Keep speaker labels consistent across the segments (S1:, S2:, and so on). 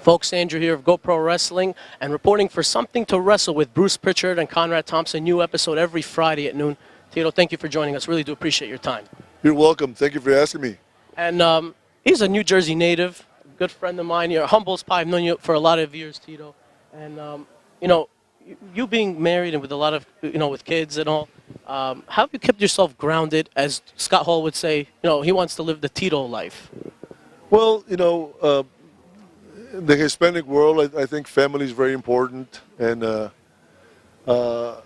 S1: Folks, Andrew here of GoPro Wrestling and reporting for Something to Wrestle with Bruce Pritchard and Conrad Thompson. New episode every Friday at noon. Tito, thank you for joining us. Really do appreciate your time.
S2: You're welcome. Thank you for asking me.
S1: And he's a New Jersey native, a good friend of mine. You're humble as pie. I've known you for a lot of years, Tito. And, you being married and with a lot of, with kids and all, how have you kept yourself grounded? As Scott Hall would say, he wants to live the Tito life.
S2: Well, in the Hispanic world, I think family is very important. And, when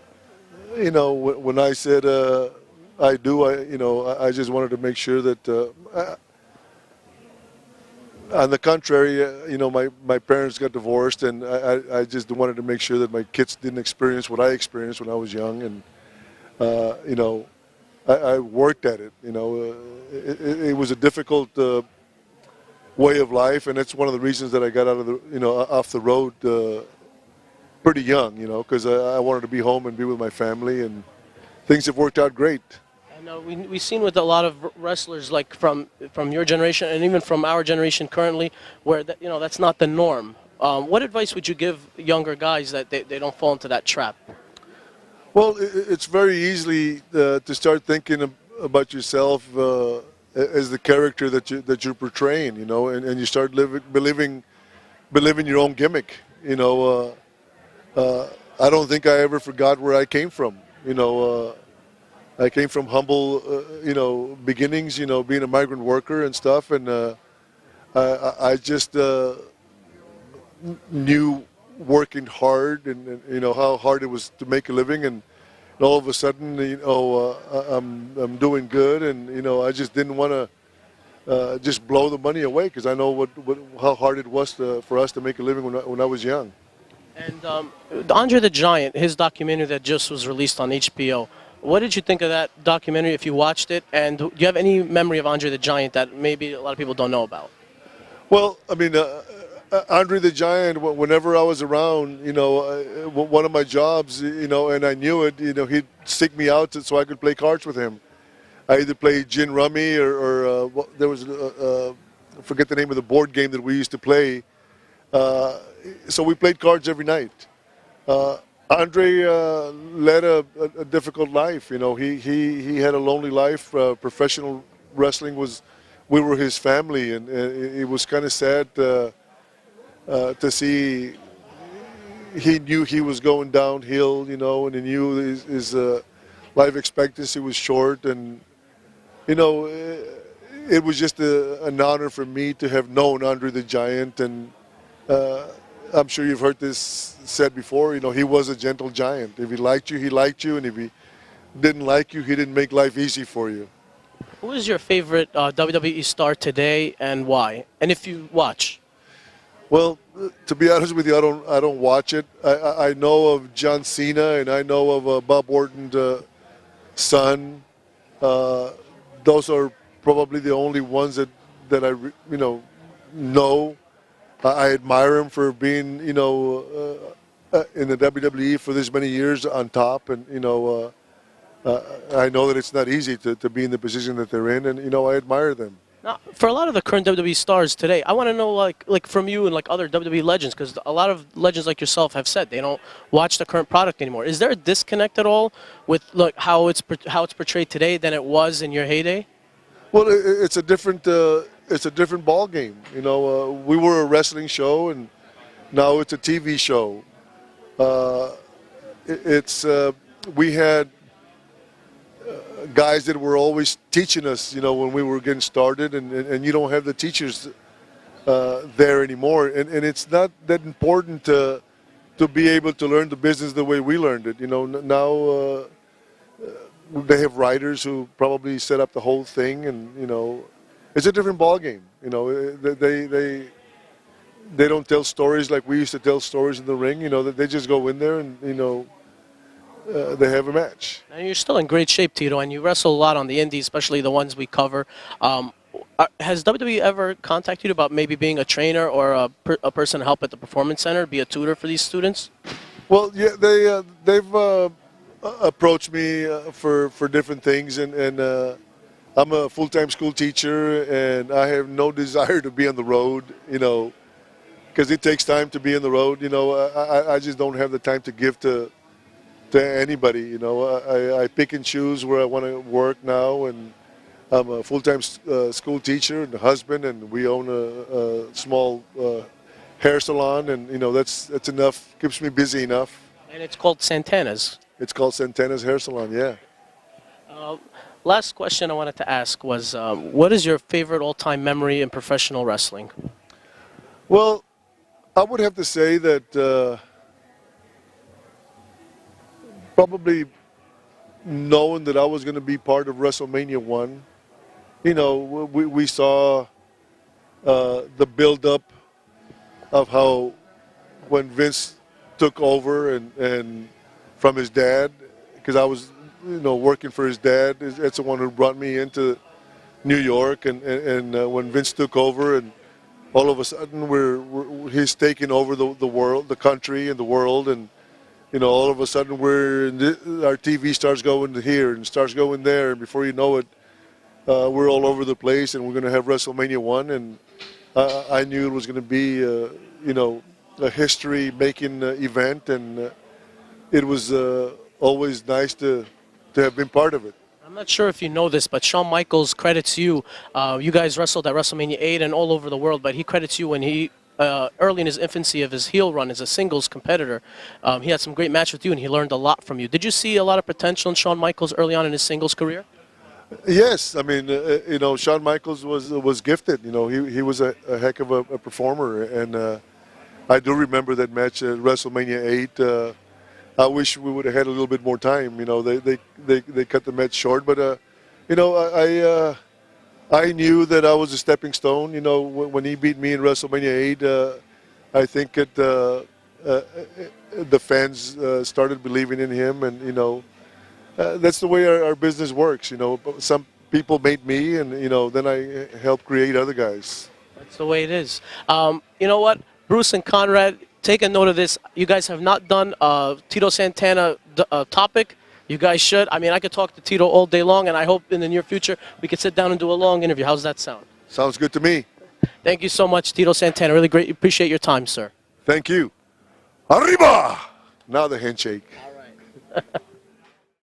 S2: I said I do, I just wanted to make sure that, on the contrary, my parents got divorced, and I just wanted to make sure that my kids didn't experience what I experienced when I was young. And, I worked at it. It was a difficult way of life, and it's one of the reasons that I got out of the, off the road pretty young, because I wanted to be home and be with my family, and things have worked out great.
S1: And we've seen with a lot of wrestlers, like from your generation and even from our generation currently, where that's not the norm. What advice would you give younger guys that they don't fall into that trap?
S2: Well, it's very easy to start thinking about yourself as the character that you're portraying, and you start believing your own gimmick. I don't think I ever forgot where I came from. I came from humble, beginnings, being a migrant worker and stuff, and I just knew working hard and how hard it was to make a living, and all of a sudden, I'm doing good, and I just didn't want to just blow the money away, because I know how hard it was for us to make a living when I was young.
S1: And Andre the Giant, his documentary that just was released on HBO. What did you think of that documentary, if you watched it? And do you have any memory of Andre the Giant that maybe a lot of people don't know about?
S2: Well, I mean, Andre the Giant, whenever I was around, one of my jobs, and I knew it, he'd stick me out so I could play cards with him. I either played gin rummy or there was, I forget the name of the board game that we used to play. So we played cards every night. Andre led a difficult life. He had a lonely life. Professional wrestling we were his family, and it was kind of sad to see. He knew he was going downhill, and he knew his life expectancy was short, and it was just an honor for me to have known Andre the Giant, and I'm sure you've heard this said before, he was a gentle giant. If he liked you, he liked you, and if he didn't like you, he didn't make life easy for you.
S1: Who is your favorite WWE star today, and why? And if you watch?
S2: Well, to be honest with you, I don't watch it. I know of John Cena, and I know of Bob Orton's son. Those are probably the only ones that I know. I admire him for being, in the WWE for this many years on top, and I know that it's not easy to be in the position that they're in, and I admire them.
S1: Now, for a lot of the current WWE stars today, I want to know, like from you and like other WWE legends, because a lot of legends like yourself have said they don't watch the current product anymore. Is there a disconnect at all with how it's portrayed today than it was in your heyday?
S2: Well, it's a different ball game. We were a wrestling show, and now it's a TV show. We had guys that were always teaching us, when we were getting started, and you don't have the teachers there anymore, and it's not that important to be able to learn the business the way we learned it. Now they have writers who probably set up the whole thing, and it's a different ball game. They don't tell stories like we used to tell stories in the ring. They just go in there and they have a match.
S1: And you're still in great shape, Tito, and you wrestle a lot on the indies, especially the ones we cover. Has WWE ever contacted you about maybe being a trainer or a person to help at the Performance Center, be a tutor for these students?
S2: Well, yeah, they've approached me for different things, and I'm a full-time school teacher, and I have no desire to be on the road, because it takes time to be on the road. I just don't have the time to give to anybody. I pick and choose where I want to work now, and I'm a full-time school teacher and a husband, and we own a small hair salon, and that's enough. Keeps me busy enough.
S1: And it's called Santana's.
S2: It's called Santana's Hair Salon. Yeah.
S1: Last question I wanted to ask was, what is your favorite all-time memory in professional wrestling?
S2: Well, I would have to say that probably knowing that I was going to be part of WrestleMania 1. We saw the build-up of how when Vince took over and from his dad, because I was working for his dad. That's the one who brought me into New York, and when Vince took over, and all of a sudden he's taking over the world, the country, and the world, and all of a sudden our TV starts going here and starts going there, and before you know it, we're all over the place, and we're going to have WrestleMania 1, and I knew it was going to be a history-making event, and it was always nice to have been part of it.
S1: I'm not sure if you know this, but Shawn Michaels credits you. You guys wrestled at WrestleMania 8 and all over the world, but he credits you when he, early in his infancy of his heel run as a singles competitor, he had some great matches with you, and he learned a lot from you. Did you see a lot of potential in Shawn Michaels early on in his singles career?
S2: Yes, I mean, Shawn Michaels was gifted. He was a heck of a performer, and I do remember that match at WrestleMania 8. I wish we would have had a little bit more time. They cut the match short, but I knew that I was a stepping stone. When he beat me in WrestleMania 8, I think the fans started believing in him, and that's the way our business works. Some people made me, and then I help create other guys.
S1: That's the way it is. You know what, Bruce and Conrad, take a note of this. You guys have not done a Tito Santana topic. You guys should. I mean, I could talk to Tito all day long, and I hope in the near future we could sit down and do a long interview. How's that sound?
S2: Sounds good to me.
S1: Thank you so much, Tito Santana. Really great. Appreciate your time, sir.
S2: Thank you. Arriba! Now the handshake.
S1: All right.